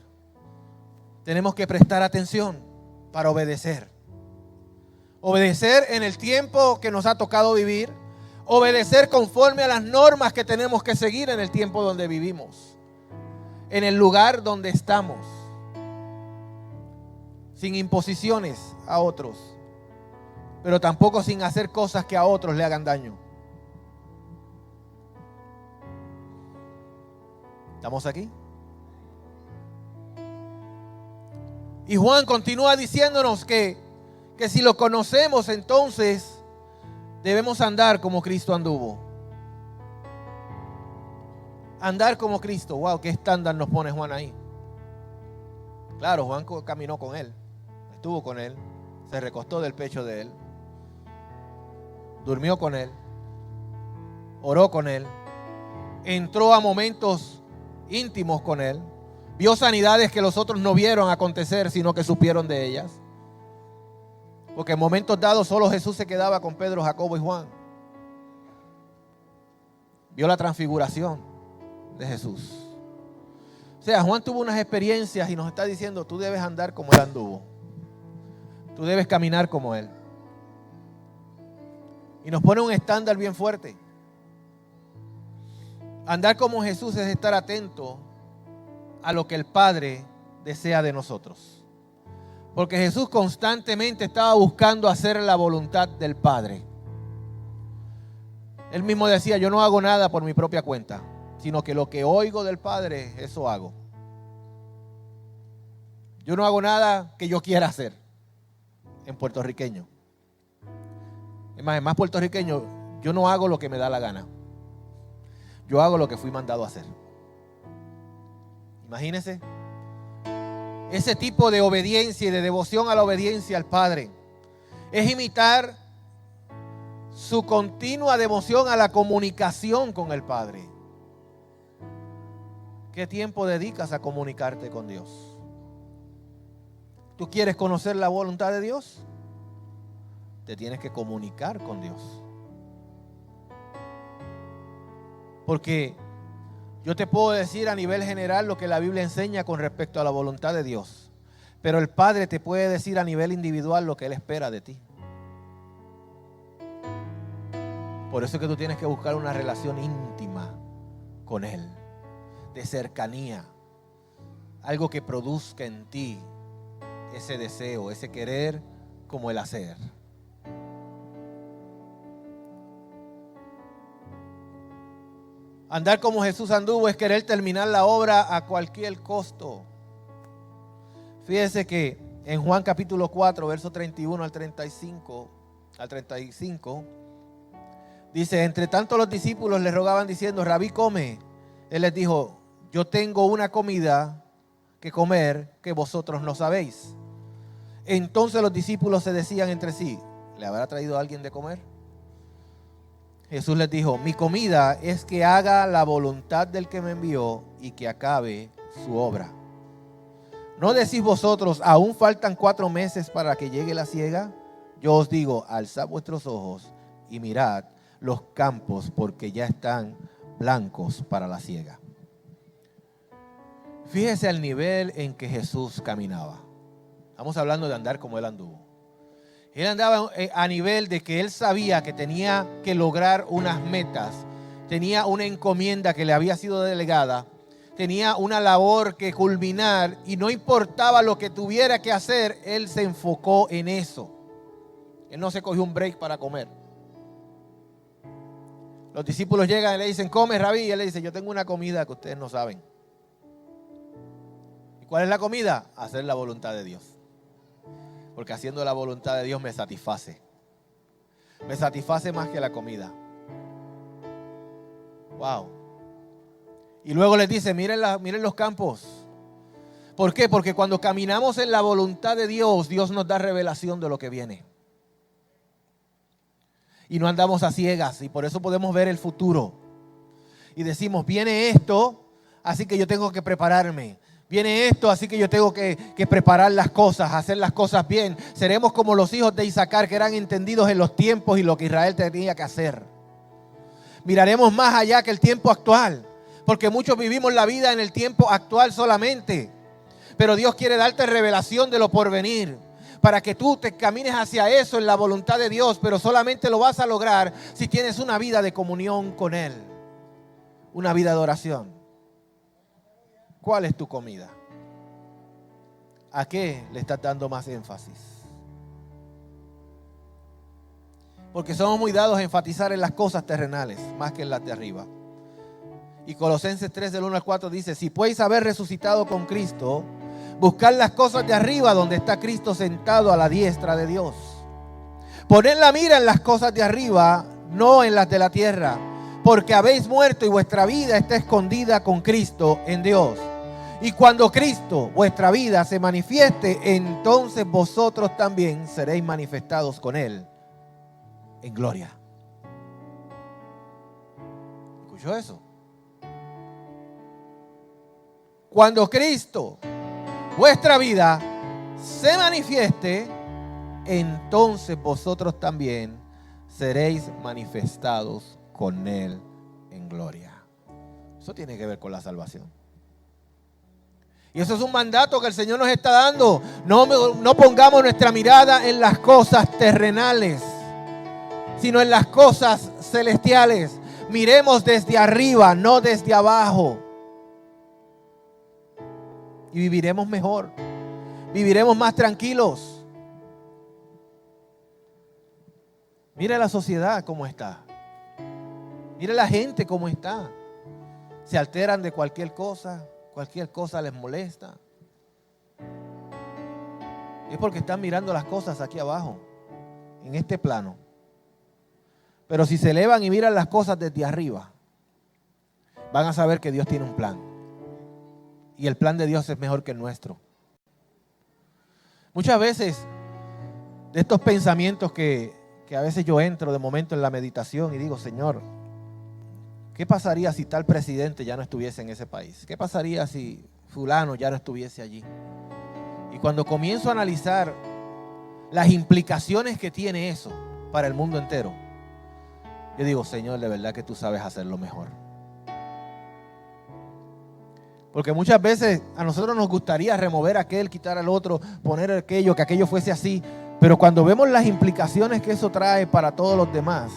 tenemos que prestar atención para obedecer. Obedecer en el tiempo que nos ha tocado vivir. Obedecer conforme a las normas que tenemos que seguir en el tiempo donde vivimos. En el lugar donde estamos. Sin imposiciones a otros. Pero tampoco sin hacer cosas que a otros le hagan daño. ¿Estamos aquí? Y Juan continúa diciéndonos que si lo conocemos, entonces debemos andar como Cristo anduvo. Andar como Cristo. Wow, qué estándar nos pone Juan ahí. Claro, Juan caminó con él, estuvo con él, se recostó del pecho de él, durmió con él, oró con él, entró a momentos íntimos con él, vio sanidades que los otros no vieron acontecer, sino que supieron de ellas. Porque en momentos dados solo Jesús se quedaba con Pedro, Jacobo y Juan. Vio la transfiguración de Jesús. O sea, Juan tuvo unas experiencias y nos está diciendo, tú debes andar como él anduvo. Tú debes caminar como él. Y nos pone un estándar bien fuerte. Andar como Jesús es estar atento a lo que el Padre desea de nosotros. Porque Jesús constantemente estaba buscando hacer la voluntad del Padre. Él mismo decía, yo no hago nada por mi propia cuenta, sino que lo que oigo del Padre, eso hago. Yo no hago nada que yo quiera hacer en puertorriqueño. Es más puertorriqueño, yo no hago lo que me da la gana. Yo hago lo que fui mandado a hacer. Imagínense ese tipo de obediencia y de devoción a la obediencia al Padre. Es imitar su continua devoción a la comunicación con el Padre. ¿Qué tiempo dedicas a comunicarte con Dios? ¿Tú quieres conocer la voluntad de Dios? Te tienes que comunicar con Dios. Porque yo te puedo decir a nivel general lo que la Biblia enseña con respecto a la voluntad de Dios. Pero el Padre te puede decir a nivel individual lo que Él espera de ti. Por eso es que tú tienes que buscar una relación íntima con Él, de cercanía. Algo que produzca en ti ese deseo, ese querer como el hacer. Andar como Jesús anduvo es querer terminar la obra a cualquier costo. Fíjese que en Juan capítulo 4, verso 31 al 35, dice, entre tanto los discípulos le rogaban diciendo, Rabí, come. Él les dijo, yo tengo una comida que comer que vosotros no sabéis. Entonces los discípulos se decían entre sí, ¿le habrá traído alguien de comer? Jesús les dijo, mi comida es que haga la voluntad del que me envió y que acabe su obra. ¿No decís vosotros, aún faltan 4 meses para que llegue la siega? Yo os digo, alzad vuestros ojos y mirad los campos, porque ya están blancos para la siega. Fíjese el nivel en que Jesús caminaba. Estamos hablando de andar como Él anduvo. Él andaba a nivel de que Él sabía que tenía que lograr unas metas, tenía una encomienda que le había sido delegada, tenía una labor que culminar y no importaba lo que tuviera que hacer, Él se enfocó en eso. Él no se cogió un break para comer. Los discípulos llegan y le dicen, come, Rabí, y Él le dice, yo tengo una comida que ustedes no saben. ¿Y cuál es la comida? Hacer la voluntad de Dios. Porque haciendo la voluntad de Dios me satisface. Me satisface más que la comida. Wow. Y luego les dice, miren los campos. ¿Por qué? Porque cuando caminamos en la voluntad de Dios, Dios nos da revelación de lo que viene. Y no andamos a ciegas. Y por eso podemos ver el futuro. Y decimos, viene esto. así que yo tengo que prepararme. Viene esto, así que yo tengo que preparar las cosas, hacer las cosas bien. Seremos como los hijos de Isaacar, que eran entendidos en los tiempos y lo que Israel tenía que hacer. Miraremos más allá que el tiempo actual, porque muchos vivimos la vida en el tiempo actual solamente. Pero Dios quiere darte revelación de lo porvenir, para que tú te camines hacia eso en la voluntad de Dios, pero solamente lo vas a lograr si tienes una vida de comunión con Él, una vida de oración. ¿Cuál es tu comida? ¿A qué le estás dando más énfasis? Porque somos muy dados a enfatizar en las cosas terrenales más que en las de arriba. Y Colosenses 3 del 1 al 4 dice: si podéis haber resucitado con Cristo, buscad las cosas de arriba donde está Cristo sentado a la diestra de Dios. Poned la mira en las cosas de arriba, no en las de la tierra, porque habéis muerto y vuestra vida está escondida con Cristo en Dios. Y cuando Cristo, vuestra vida, se manifieste, entonces vosotros también seréis manifestados con Él en gloria. ¿Escuchó eso? Cuando Cristo, vuestra vida, se manifieste, entonces vosotros también seréis manifestados con Él en gloria. Eso tiene que ver con la salvación. Y eso es un mandato que el Señor nos está dando. No pongamos nuestra mirada en las cosas terrenales, sino en las cosas celestiales. Miremos desde arriba, no desde abajo. Y viviremos mejor. Viviremos más tranquilos. Mira la sociedad cómo está. Mira la gente cómo está. Se alteran de cualquier cosa les molesta. Es porque están mirando las cosas aquí abajo, en este plano. Pero si se elevan y miran las cosas desde arriba, van a saber que Dios tiene un plan. Y el plan de Dios es mejor que el nuestro. Muchas veces, de estos pensamientos que a veces yo entro de momento en la meditación y digo: Señor, ¿qué pasaría si tal presidente ya no estuviese en ese país? ¿Qué pasaría si fulano ya no estuviese allí? Y cuando comienzo a analizar las implicaciones que tiene eso para el mundo entero, yo digo: Señor, de verdad que tú sabes hacerlo mejor. Porque muchas veces a nosotros nos gustaría remover aquel, quitar al otro, poner aquello, que aquello fuese así. Pero cuando vemos las implicaciones que eso trae para todos los demás,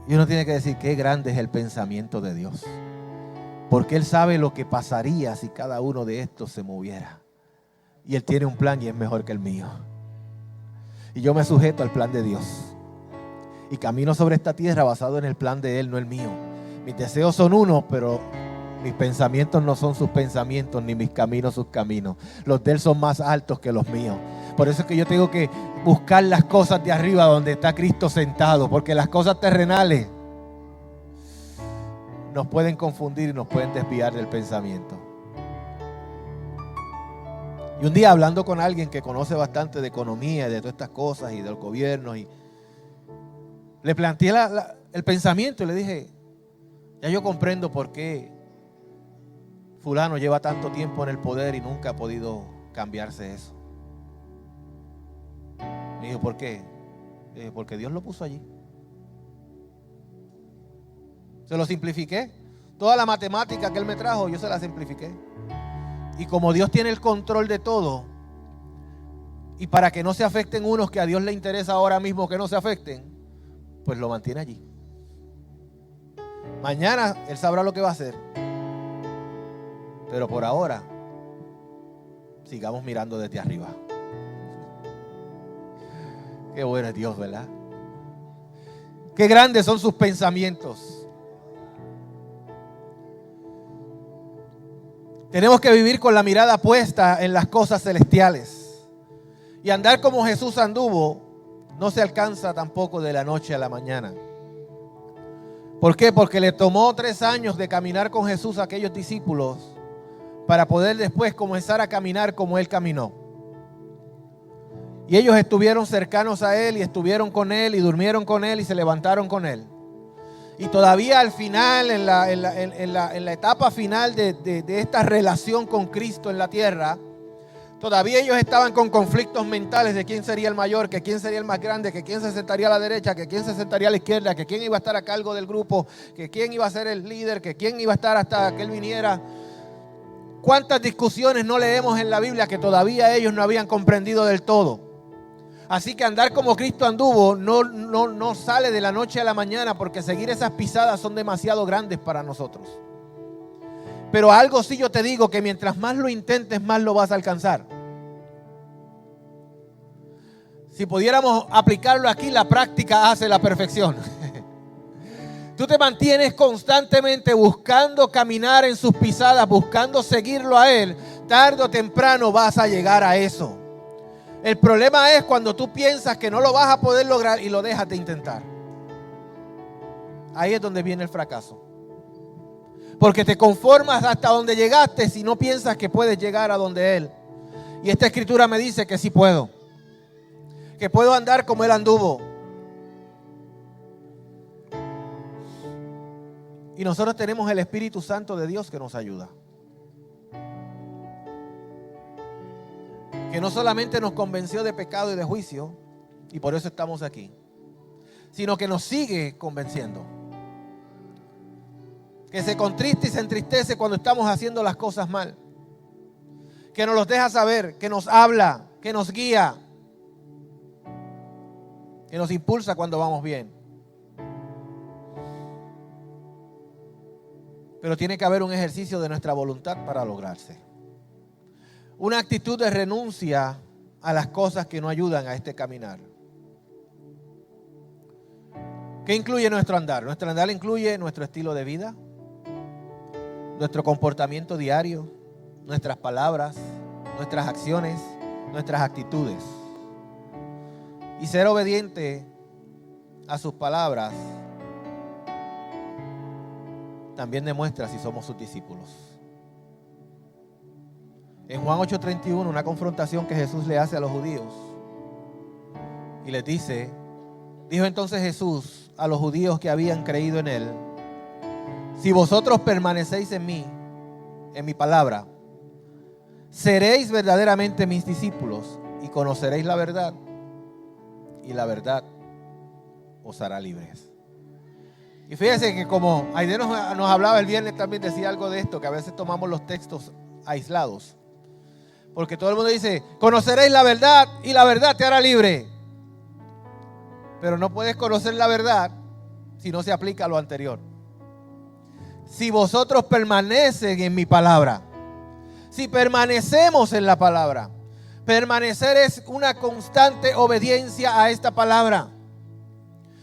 y uno tiene que decir: qué grande es el pensamiento de Dios. Porque Él sabe lo que pasaría si cada uno de estos se moviera. Y Él tiene un plan y es mejor que el mío. Y yo me sujeto al plan de Dios. Y camino sobre esta tierra basado en el plan de Él, no el mío. Mis deseos son unos, pero mis pensamientos no son sus pensamientos, ni mis caminos sus caminos. Los de Él son más altos que los míos. Por eso es que yo tengo que buscar las cosas de arriba donde está Cristo sentado, porque las cosas terrenales nos pueden confundir y nos pueden desviar del pensamiento. Y un día, hablando con alguien que conoce bastante de economía y de todas estas cosas y del gobierno, y le planteé el pensamiento y le dije: ya yo comprendo por qué fulano lleva tanto tiempo en el poder y nunca ha podido cambiarse eso. Me dijo: ¿por qué? Le dije: porque Dios lo puso allí. Se lo simplifiqué. Toda la matemática que Él me trajo, yo se la simplifiqué. Y como Dios tiene el control de todo, y para que no se afecten unos que a Dios le interesa ahora mismo que no se afecten, pues lo mantiene allí. Mañana Él sabrá lo que va a hacer. Pero por ahora, sigamos mirando desde arriba. Qué bueno es Dios, ¿verdad? Qué grandes son sus pensamientos. Tenemos que vivir con la mirada puesta en las cosas celestiales. Y andar como Jesús anduvo no se alcanza tampoco de la noche a la mañana. ¿Por qué? Porque le tomó 3 años de caminar con Jesús a aquellos discípulos para poder después comenzar a caminar como Él caminó. Y ellos estuvieron cercanos a Él y estuvieron con Él y durmieron con Él y se levantaron con Él. Y todavía al final, en la etapa final de esta relación con Cristo en la tierra, todavía ellos estaban con conflictos mentales de quién sería el mayor, que quién sería el más grande, que quién se sentaría a la derecha, que quién se sentaría a la izquierda, que quién iba a estar a cargo del grupo, que quién iba a ser el líder, que quién iba a estar hasta que él viniera. ¿Cuántas discusiones no leemos en la Biblia que todavía ellos no habían comprendido del todo? Así que andar como Cristo anduvo no sale de la noche a la mañana, porque seguir esas pisadas son demasiado grandes para nosotros. Pero algo sí yo te digo, que mientras más lo intentes, más lo vas a alcanzar. Si pudiéramos aplicarlo aquí, la práctica hace la perfección. Tú te mantienes constantemente buscando caminar en sus pisadas, buscando seguirlo a Él. Tarde o temprano vas a llegar a eso. El problema es cuando tú piensas que no lo vas a poder lograr y lo dejas de intentar. Ahí es donde viene el fracaso. Porque te conformas hasta donde llegaste si no piensas que puedes llegar a donde Él. Y esta escritura me dice que sí puedo. Que puedo andar como Él anduvo. Y nosotros tenemos el Espíritu Santo de Dios que nos ayuda. Que no solamente nos convenció de pecado y de juicio, y por eso estamos aquí, sino que nos sigue convenciendo. Que se contrista y se entristece cuando estamos haciendo las cosas mal. Que nos los deja saber, que nos habla, que nos guía, que nos impulsa cuando vamos bien. Pero tiene que haber un ejercicio de nuestra voluntad para lograrse. Una actitud de renuncia a las cosas que no ayudan a este caminar. ¿Qué incluye nuestro andar? Nuestro andar incluye nuestro estilo de vida, nuestro comportamiento diario, nuestras palabras, nuestras acciones, nuestras actitudes. Y ser obediente a sus palabras también demuestra si somos sus discípulos. En Juan 8:31, una confrontación que Jesús le hace a los judíos. Y les dice, dijo entonces Jesús a los judíos que habían creído en Él: si vosotros permanecéis en mí, en mi palabra, seréis verdaderamente mis discípulos y conoceréis la verdad, y la verdad os hará libres. Y fíjense que como Aide nos hablaba el viernes, también decía algo de esto, que a veces tomamos los textos aislados. Porque todo el mundo dice, conoceréis la verdad y la verdad te hará libre. Pero no puedes conocer la verdad si no se aplica a lo anterior. Si vosotros permanecen en mi palabra, si permanecemos en la palabra, permanecer es una constante obediencia a esta palabra.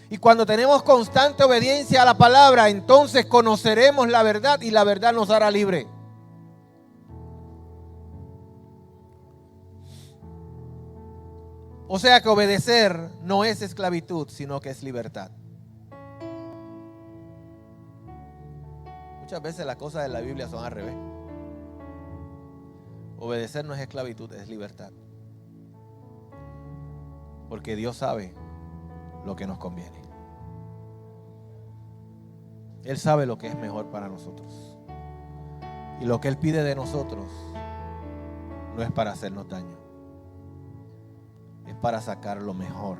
Y cuando tenemos constante obediencia a la palabra, entonces conoceremos la verdad y la verdad nos hará libre. O sea que obedecer no es esclavitud, sino que es libertad. Muchas veces las cosas de la Biblia son al revés. Obedecer no es esclavitud, es libertad. Porque Dios sabe lo que nos conviene. Él sabe lo que es mejor para nosotros. Y lo que Él pide de nosotros no es para hacernos daño. Es para sacar lo mejor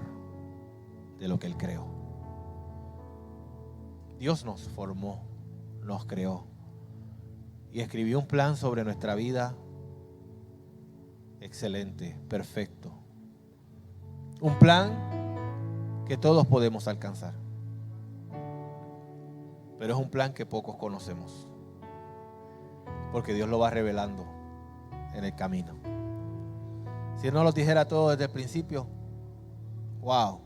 de lo que Él creó. Dios nos formó, nos creó y escribió un plan sobre nuestra vida excelente, perfecto. Un plan que todos podemos alcanzar. Pero es un plan que pocos conocemos. Porque Dios lo va revelando en el camino. Si Él no lo dijera todo desde el principio, wow.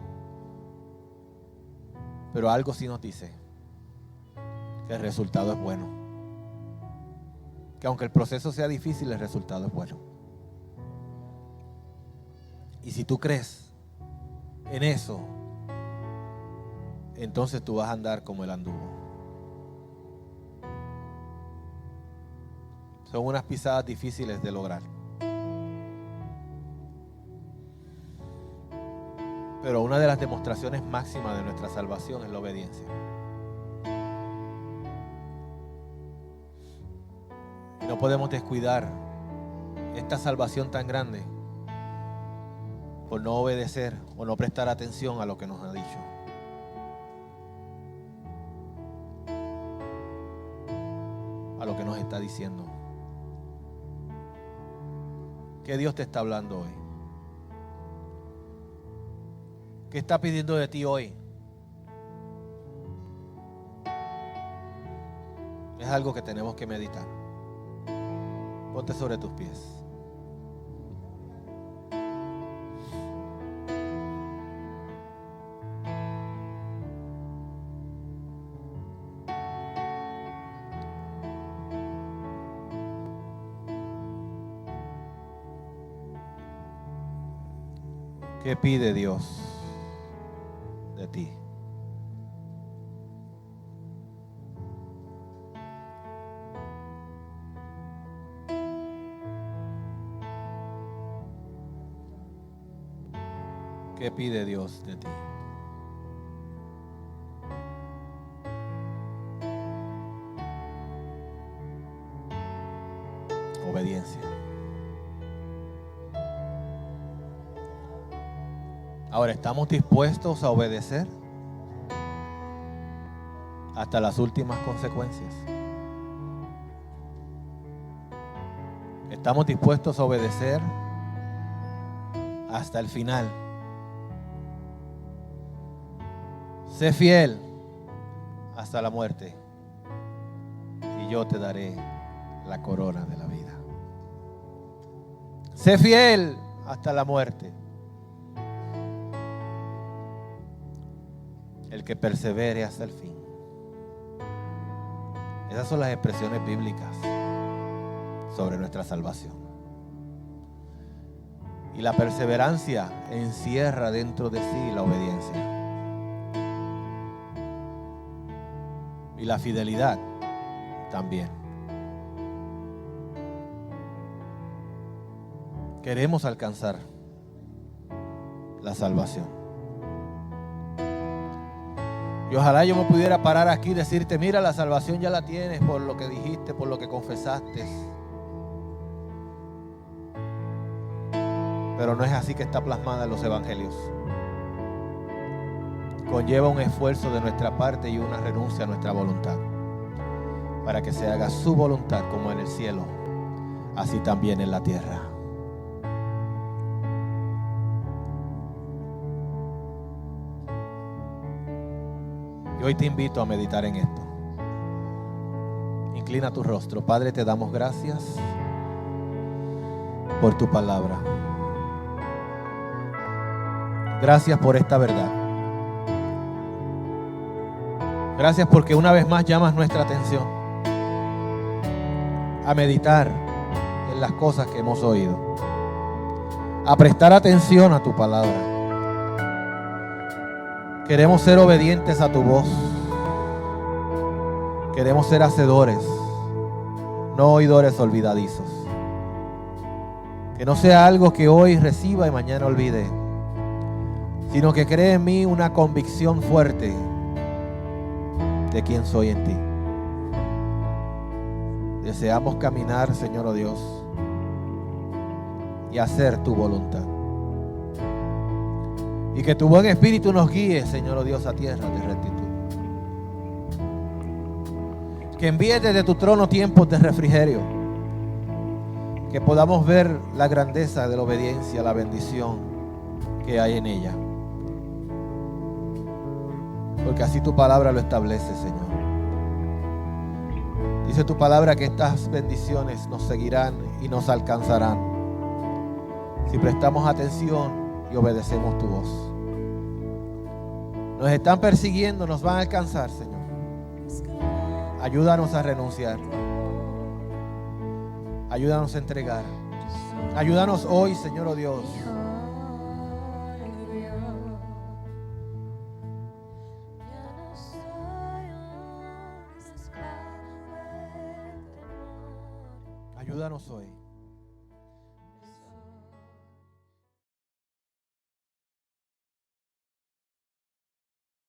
Pero algo sí nos dice, que el resultado es bueno. Que aunque el proceso sea difícil, el resultado es bueno. Y si tú crees en eso, entonces tú vas a andar como Él anduvo. Son unas pisadas difíciles de lograr. Pero una de las demostraciones máximas de nuestra salvación es la obediencia. podemos descuidar esta salvación tan grande por no obedecer o no prestar atención a lo que nos ha dicho. A lo que nos está diciendo. ¿Qué Dios te está hablando hoy? ¿Qué está pidiendo de ti hoy? Es algo que tenemos que meditar. Ponte sobre tus pies. ¿Qué pide Dios de ti? ¿Qué pide Dios de ti? Obediencia. Ahora, ¿estamos dispuestos a obedecer hasta las últimas consecuencias? ¿Estamos dispuestos a obedecer hasta el final? Sé fiel hasta la muerte y yo te daré la corona de la vida. Sé fiel hasta la muerte. El que persevere hasta el fin. Esas son las expresiones bíblicas sobre nuestra salvación. Y la perseverancia encierra dentro de sí la obediencia. Y la fidelidad también. Queremos alcanzar la salvación. Y ojalá yo me pudiera parar aquí y decirte, mira, la salvación ya la tienes por lo que dijiste, por lo que confesaste. Pero no es así que está plasmada en los evangelios. Conlleva un esfuerzo de nuestra parte y una renuncia a nuestra voluntad, para que se haga su voluntad como en el cielo, así también en la tierra. Y hoy te invito a meditar en esto. Inclina tu rostro. Padre, te damos gracias por tu palabra. Gracias por esta verdad. Gracias porque una vez más llamas nuestra atención a meditar en las cosas que hemos oído, a prestar atención a tu palabra. Queremos ser obedientes a tu voz. Queremos ser hacedores, no oidores olvidadizos. Que no sea algo que hoy reciba y mañana olvide, sino que cree en mí una convicción fuerte de quién soy en ti. Deseamos caminar, Señor oh Dios, y hacer tu voluntad. Y que tu buen espíritu nos guíe, Señor oh Dios, a tierra de rectitud. Que envíes desde tu trono tiempos de refrigerio. Que podamos ver la grandeza de la obediencia, la bendición que hay en ella. Porque así tu palabra lo establece, Señor. Dice tu palabra que estas bendiciones nos seguirán y nos alcanzarán si prestamos atención y obedecemos tu voz. Nos están persiguiendo, nos van a alcanzar, Señor. Ayúdanos a renunciar. Ayúdanos a entregar. Ayúdanos hoy, Señor oh Dios. Ayúdanos hoy.